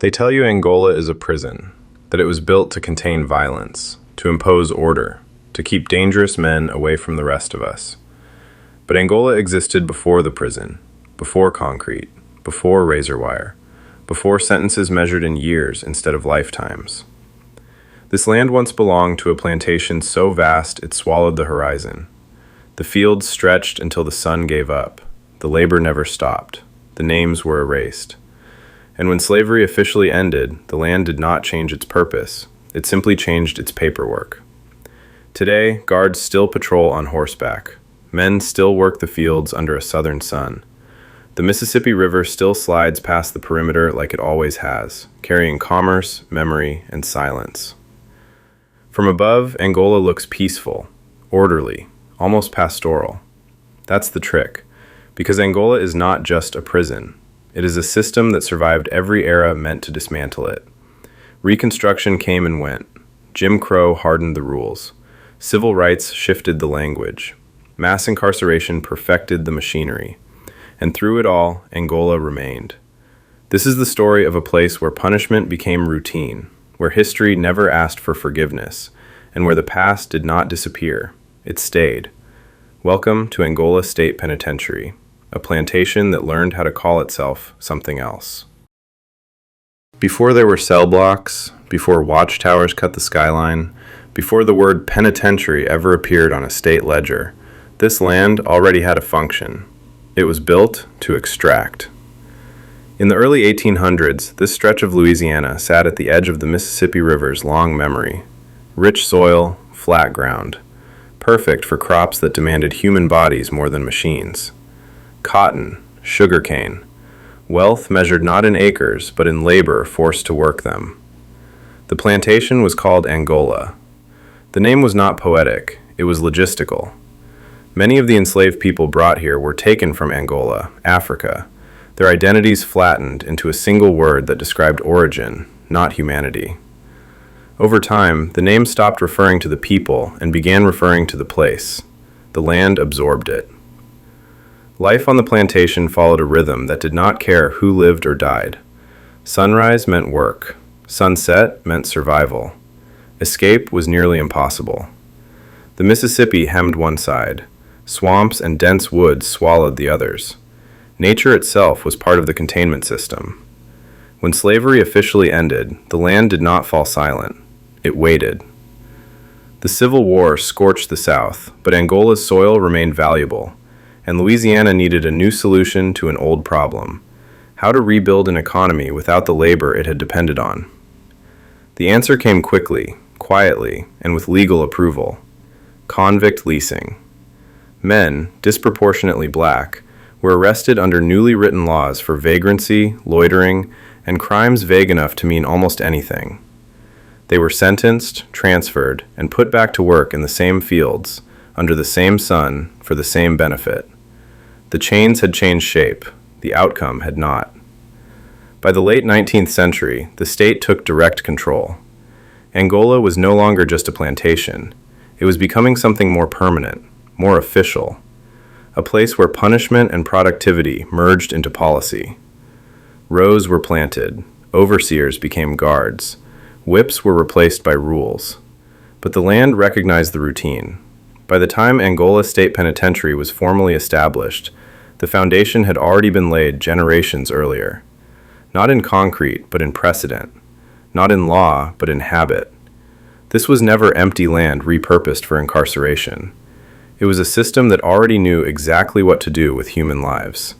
They tell you Angola is a prison, that it was built to contain violence, to impose order, to keep dangerous men away from the rest of us. But Angola existed before the prison, before concrete, before razor wire, before sentences measured in years instead of lifetimes. This land once belonged to a plantation so vast it swallowed the horizon. The fields stretched until the sun gave up. The labor never stopped. The names were erased. And when slavery officially ended, the land did not change its purpose. It simply changed its paperwork. Today, guards still patrol on horseback. Men still work the fields under a southern sun. The Mississippi River still slides past the perimeter like it always has, carrying commerce, memory, and silence. From above, Angola looks peaceful, orderly, almost pastoral. That's the trick, because Angola is not just a prison. It is a system that survived every era meant to dismantle it. Reconstruction came and went. Jim Crow hardened the rules. Civil rights shifted the language. Mass incarceration perfected the machinery. And through it all, Angola remained. This is the story of a place where punishment became routine, where history never asked for forgiveness, and where the past did not disappear. It stayed. Welcome to Angola State Penitentiary, a plantation that learned how to call itself something else. Before there were cell blocks, before watchtowers cut the skyline, before the word penitentiary ever appeared on a state ledger, this land already had a function. It was built to extract. In the early 1800s, this stretch of Louisiana sat at the edge of the Mississippi River's long memory. Rich soil, flat ground, perfect for crops that demanded human bodies more than machines. Cotton, sugarcane, wealth measured not in acres, but in labor forced to work them. The plantation was called Angola. The name was not poetic, it was logistical. Many of the enslaved people brought here were taken from Angola, Africa, their identities flattened into a single word that described origin, not humanity. Over time, the name stopped referring to the people and began referring to the place. The land absorbed it. Life on the plantation followed a rhythm that did not care who lived or died. Sunrise meant work. Sunset meant survival. Escape was nearly impossible. The Mississippi hemmed one side. Swamps and dense woods swallowed the others. Nature itself was part of the containment system. When slavery officially ended, the land did not fall silent. It waited. The Civil War scorched the South, but Angola's soil remained valuable, and Louisiana needed a new solution to an old problem: how to rebuild an economy without the labor it had depended on. The answer came quickly, quietly, and with legal approval: convict leasing. Men, disproportionately black, were arrested under newly written laws for vagrancy, loitering, and crimes vague enough to mean almost anything. They were sentenced, transferred, and put back to work in the same fields, under the same sun, for the same benefit. The chains had changed shape, the outcome had not. By the late 19th century, the state took direct control. Angola was no longer just a plantation. It was becoming something more permanent, more official, a place where punishment and productivity merged into policy. Rows were planted, overseers became guards, whips were replaced by rules. But the land recognized the routine. By the time Angola State Penitentiary was formally established, the foundation had already been laid generations earlier. Not in concrete, but in precedent. Not in law, but in habit. This was never empty land repurposed for incarceration. It was a system that already knew exactly what to do with human lives.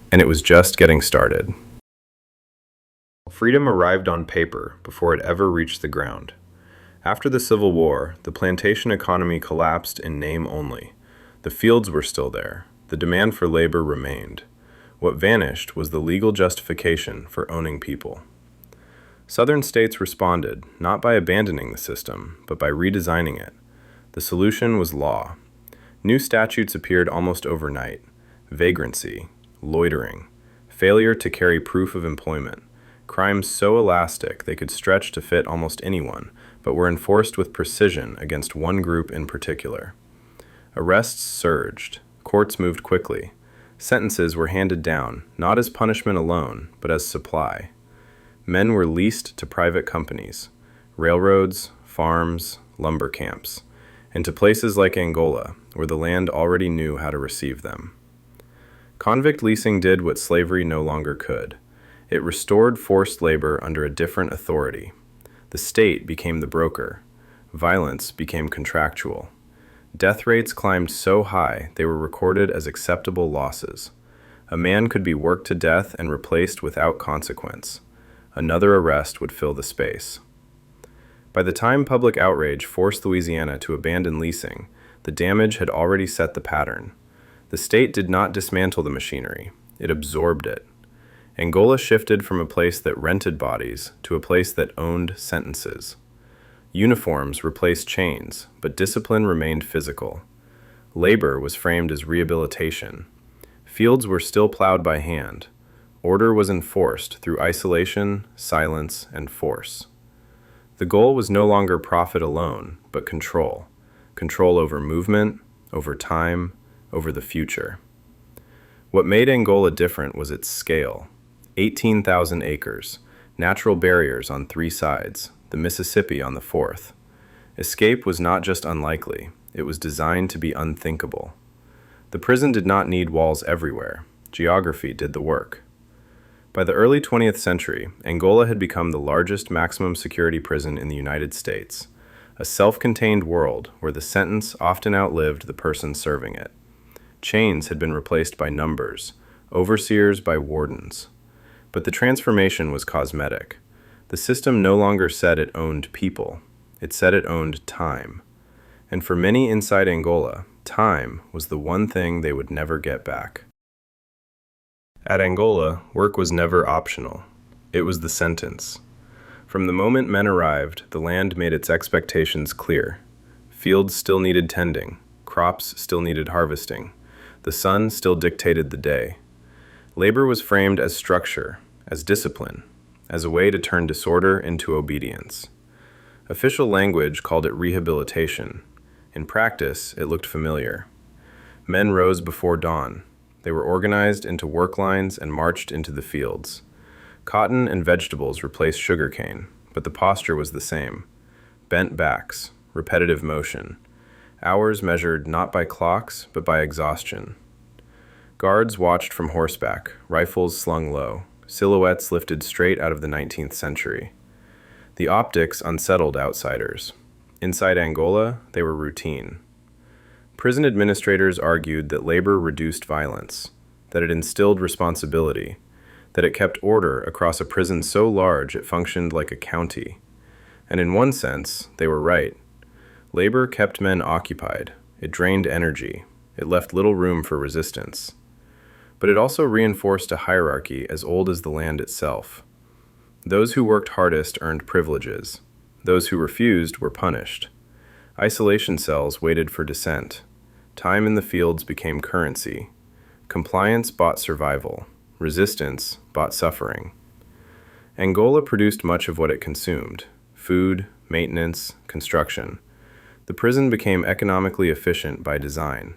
And it was just getting started. Freedom arrived on paper before it ever reached the ground. After the Civil War, the plantation economy collapsed in name only. The fields were still there. The demand for labor remained. What vanished was the legal justification for owning people. Southern states responded, not by abandoning the system, but by redesigning it. The solution was law. New statutes appeared almost overnight: vagrancy, loitering, failure to carry proof of employment, crimes so elastic they could stretch to fit almost anyone, but were enforced with precision against one group in particular. Arrests surged, courts moved quickly, sentences were handed down, not as punishment alone, but as supply. Men were leased to private companies, railroads, farms, lumber camps, and to places like Angola, where the land already knew how to receive them. Convict leasing did what slavery no longer could. It restored forced labor under a different authority. The state became the broker. Violence became contractual. Death rates climbed so high they were recorded as acceptable losses. A man could be worked to death and replaced without consequence. Another arrest would fill the space. By the time public outrage forced Louisiana to abandon leasing, the damage had already set the pattern. The state did not dismantle the machinery, it absorbed it. Angola shifted from a place that rented bodies to a place that owned sentences. Uniforms replaced chains, but discipline remained physical. Labor was framed as rehabilitation. Fields were still plowed by hand. Order was enforced through isolation, silence, and force. The goal was no longer profit alone, but control. Control over movement, over time, over the future. What made Angola different was its scale. 18,000 acres, natural barriers on 3 sides, the Mississippi on the 4th. Escape was not just unlikely, it was designed to be unthinkable. The prison did not need walls everywhere. Geography did the work. By the early 20th century, Angola had become the largest maximum security prison in the United States, a self-contained world where the sentence often outlived the person serving it. Chains had been replaced by numbers, overseers by wardens. But the transformation was cosmetic. The system no longer said it owned people, it said it owned time. And for many inside Angola, time was the one thing they would never get back. At Angola, work was never optional. It was the sentence. From the moment men arrived, the land made its expectations clear. Fields still needed tending, crops still needed harvesting. The sun still dictated the day. Labor was framed as structure, as discipline, as a way to turn disorder into obedience. Official language called it rehabilitation. In practice, it looked familiar. Men rose before dawn. They were organized into work lines and marched into the fields. Cotton and vegetables replaced sugarcane, but the posture was the same. Bent backs, repetitive motion. Hours measured not by clocks, but by exhaustion. Guards watched from horseback, rifles slung low, silhouettes lifted straight out of the 19th century. The optics unsettled outsiders. Inside Angola, they were routine. Prison administrators argued that labor reduced violence, that it instilled responsibility, that it kept order across a prison so large it functioned like a county. And in one sense, they were right. Labor kept men occupied. It drained energy. It left little room for resistance. But it also reinforced a hierarchy as old as the land itself. Those who worked hardest earned privileges. Those who refused were punished. Isolation cells waited for dissent. Time in the fields became currency. Compliance bought survival. Resistance bought suffering. Angola produced much of what it consumed: food, maintenance, construction. The prison became economically efficient by design.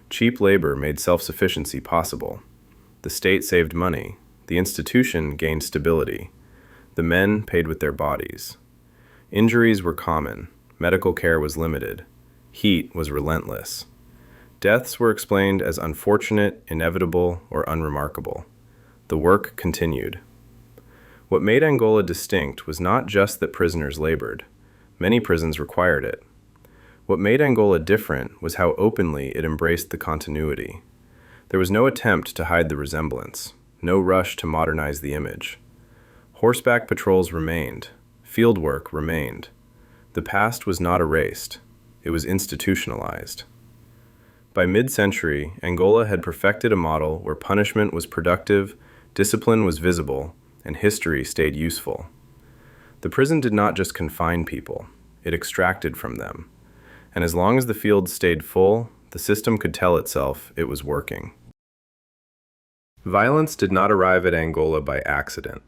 Cheap labor made self-sufficiency possible. The state saved money. The institution gained stability. The men paid with their bodies. Injuries were common. Medical care was limited. Heat was relentless. Deaths were explained as unfortunate, inevitable, or unremarkable. The work continued. What made Angola distinct was not just that prisoners labored. Many prisons required it. What made Angola different was how openly it embraced the continuity. There was no attempt to hide the resemblance, no rush to modernize the image. Horseback patrols remained. Field work remained. The past was not erased. It was institutionalized. By mid-century, Angola had perfected a model where punishment was productive, discipline was visible, and history stayed useful. The prison did not just confine people, it extracted from them. And as long as the fields stayed full, the system could tell itself it was working. Violence did not arrive at Angola by accident.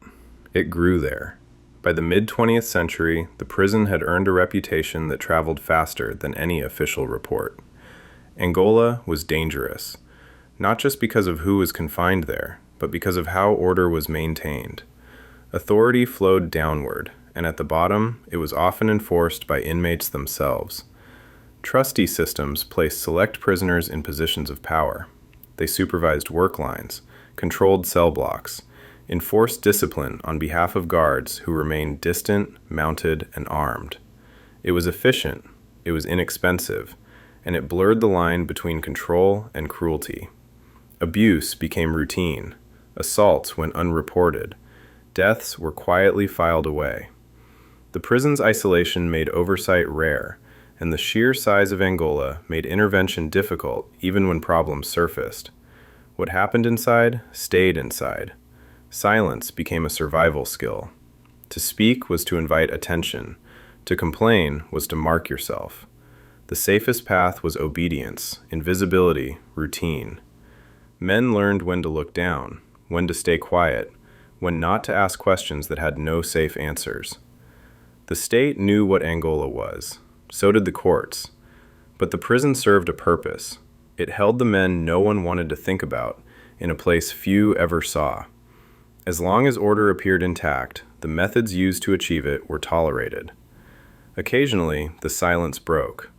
It grew there. By the mid-20th century, the prison had earned a reputation that traveled faster than any official report. Angola was dangerous, not just because of who was confined there, but because of how order was maintained. Authority flowed downward, and at the bottom, it was often enforced by inmates themselves. Trustee systems placed select prisoners in positions of power. They supervised work lines, controlled cell blocks, enforced discipline on behalf of guards who remained distant, mounted, and armed. It was efficient, it was inexpensive, and it blurred the line between control and cruelty. Abuse became routine. Assaults went unreported. Deaths were quietly filed away. The prison's isolation made oversight rare, and the sheer size of Angola made intervention difficult even when problems surfaced. What happened inside stayed inside. Silence became a survival skill. To speak was to invite attention. To complain was to mark yourself. The safest path was obedience, invisibility, routine. Men learned when to look down, when to stay quiet, when not to ask questions that had no safe answers. The state knew what Angola was. So did the courts. But the prison served a purpose. It held the men no one wanted to think about, in a place few ever saw. As long as order appeared intact, the methods used to achieve it were tolerated. Occasionally, the silence broke.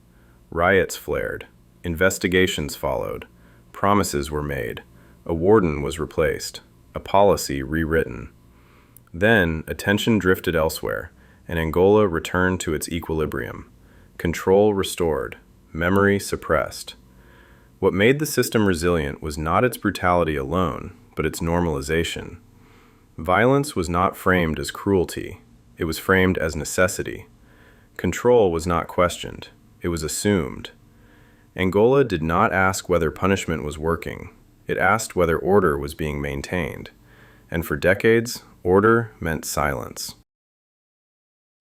Riots flared. Investigations followed. Promises were made. A warden was replaced. A policy rewritten. Then, attention drifted elsewhere, and Angola returned to its equilibrium. Control restored. Memory suppressed. What made the system resilient was not its brutality alone, but its normalization. Violence was not framed as cruelty. It was framed as necessity. Control was not questioned. It was assumed. Angola did not ask whether punishment was working. It asked whether order was being maintained. And for decades, order meant silence.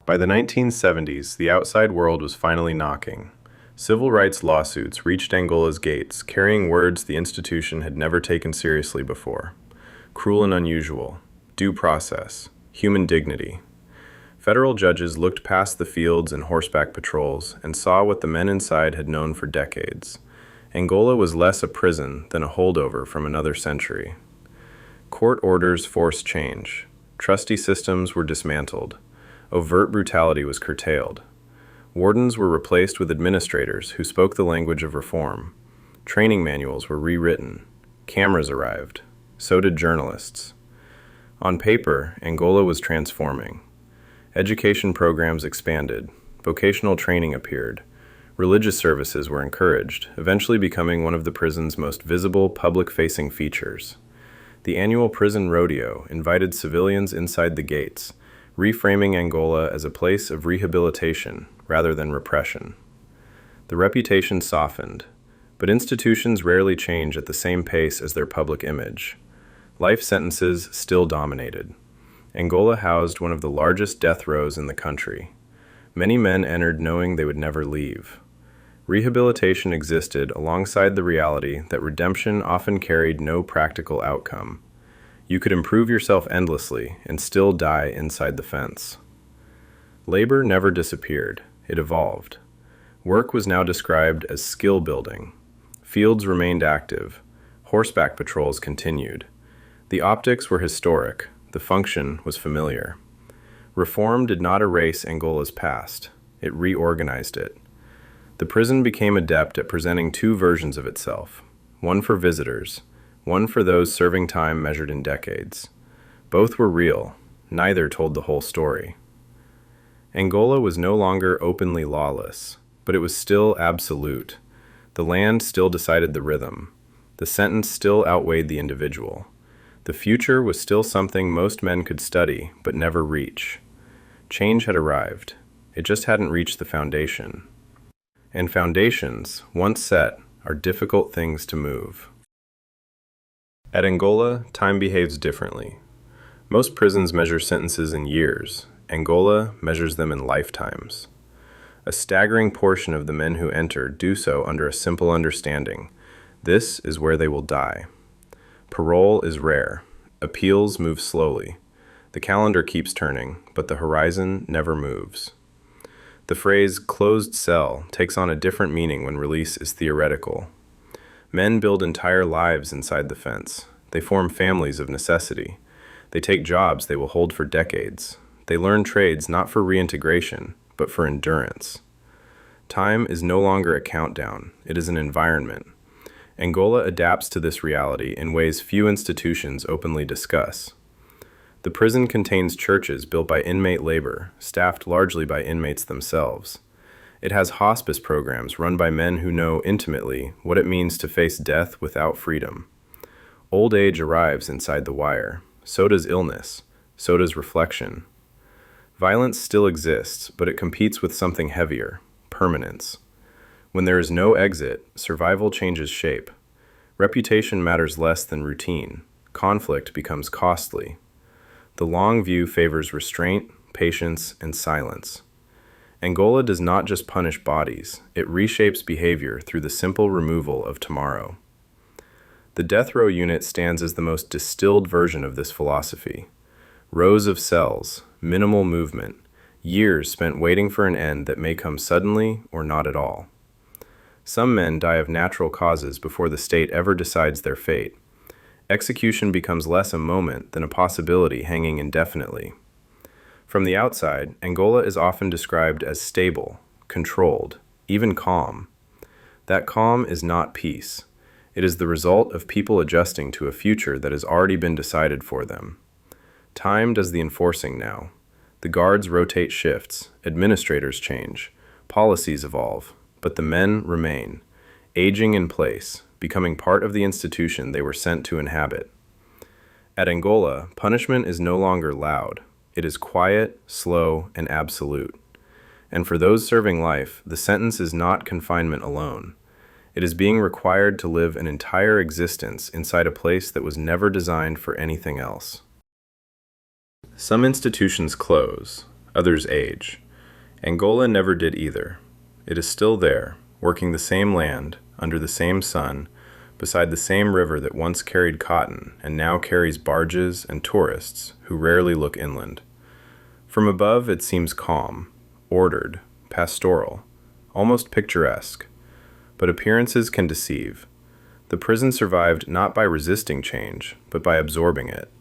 By the 1970s, the outside world was finally knocking. Civil rights lawsuits reached Angola's gates, carrying words the institution had never taken seriously before. Cruel and unusual, due process, human dignity. Federal judges looked past the fields and horseback patrols and saw what the men inside had known for decades. Angola was less a prison than a holdover from another century. Court orders forced change. Trustee systems were dismantled. Overt brutality was curtailed. Wardens were replaced with administrators who spoke the language of reform. Training manuals were rewritten. Cameras arrived. So did journalists. On paper, Angola was transforming. Education programs expanded. Vocational training appeared. Religious services were encouraged, eventually becoming one of the prison's most visible public-facing features. The annual prison rodeo invited civilians inside the gates, reframing Angola as a place of rehabilitation rather than repression. The reputation softened, but institutions rarely change at the same pace as their public image. Life sentences still dominated. Angola housed one of the largest death rows in the country. Many men entered knowing they would never leave. Rehabilitation existed alongside the reality that redemption often carried no practical outcome. You could improve yourself endlessly and still die inside the fence. Labor never disappeared. It evolved. Work was now described as skill building. Fields remained active. Horseback patrols continued. The optics were historic. The function was familiar. Reform did not erase Angola's past. It reorganized it. The prison became adept at presenting two versions of itself, one for visitors, one for those serving time measured in decades. Both were real. Neither told the whole story. Angola was no longer openly lawless, but it was still absolute. The land still decided the rhythm. The sentence still outweighed the individual. The future was still something most men could study, but never reach. Change had arrived. It just hadn't reached the foundation. And foundations, once set, are difficult things to move. At Angola, time behaves differently. Most prisons measure sentences in years. Angola measures them in lifetimes. A staggering portion of the men who enter do so under a simple understanding. This is where they will die. Parole is rare. Appeals move slowly. The calendar keeps turning, but the horizon never moves. The phrase closed cell takes on a different meaning when release is theoretical. Men build entire lives inside the fence. They form families of necessity. They take jobs they will hold for decades. They learn trades not for reintegration, but for endurance. Time is no longer a countdown, it is an environment. Angola adapts to this reality in ways few institutions openly discuss. The prison contains churches built by inmate labor, staffed largely by inmates themselves. It has hospice programs run by men who know intimately what it means to face death without freedom. Old age arrives inside the wire. So does illness. So does reflection. Violence still exists, but it competes with something heavier: permanence. When there is no exit, survival changes shape. Reputation matters less than routine. Conflict becomes costly. The long view favors restraint, patience, and silence. Angola does not just punish bodies, it reshapes behavior through the simple removal of tomorrow. The death row unit stands as the most distilled version of this philosophy. Rows of cells, minimal movement, years spent waiting for an end that may come suddenly or not at all. Some men die of natural causes before the state ever decides their fate. Execution becomes less a moment than a possibility hanging indefinitely. From the outside, Angola is often described as stable, controlled, even calm. That calm is not peace. It is the result of people adjusting to a future that has already been decided for them. Time does the enforcing now. The guards rotate shifts, administrators change, policies evolve, but the men remain, aging in place, becoming part of the institution they were sent to inhabit. At Angola, punishment is no longer loud. It is quiet, slow, and absolute. And for those serving life, the sentence is not confinement alone. It is being required to live an entire existence inside a place that was never designed for anything else. Some institutions close, others age. Angola never did either. It is still there, working the same land, under the same sun, beside the same river that once carried cotton and now carries barges and tourists who rarely look inland. From above it seems calm, ordered, pastoral, almost picturesque. But appearances can deceive. The prison survived not by resisting change, but by absorbing it.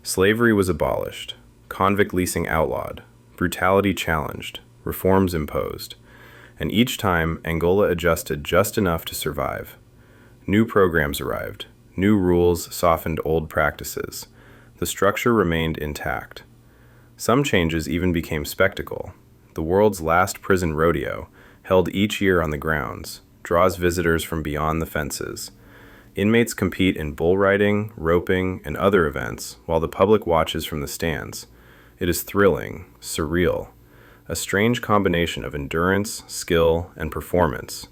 Slavery was abolished, convict leasing outlawed, brutality challenged, reforms imposed, and each time Angola adjusted just enough to survive. New programs arrived, new rules softened old practices. The structure remained intact. Some changes even became spectacle. The world's last prison rodeo, held each year on the grounds, draws visitors from beyond the fences. Inmates compete in bull riding, roping, and other events, while the public watches from the stands. It is thrilling, surreal, a strange combination of endurance, skill, and performance.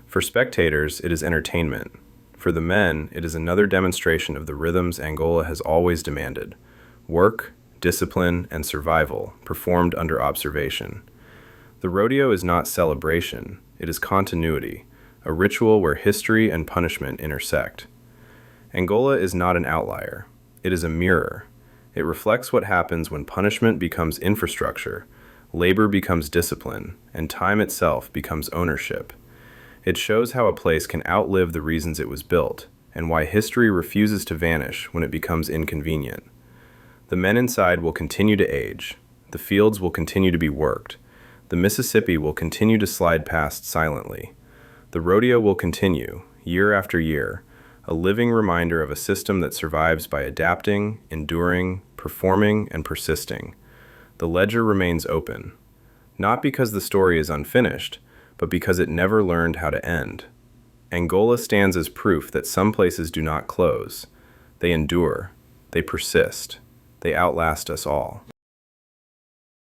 For spectators, it is entertainment. For the men, it is another demonstration of the rhythms Angola has always demanded: work, discipline, and survival, performed under observation. The rodeo is not celebration, it is continuity, a ritual where history and punishment intersect. Angola is not an outlier, it is a mirror. It reflects what happens when punishment becomes infrastructure, labor becomes discipline, and time itself becomes ownership. It shows how a place can outlive the reasons it was built, and why history refuses to vanish when it becomes inconvenient. The men inside will continue to age, the fields will continue to be worked, the Mississippi will continue to slide past silently. The rodeo will continue, year after year, a living reminder of a system that survives by adapting, enduring, performing, and persisting. The ledger remains open, not because the story is unfinished, but because it never learned how to end. Angola stands as proof that some places do not close. They endure, they persist, they outlast us all.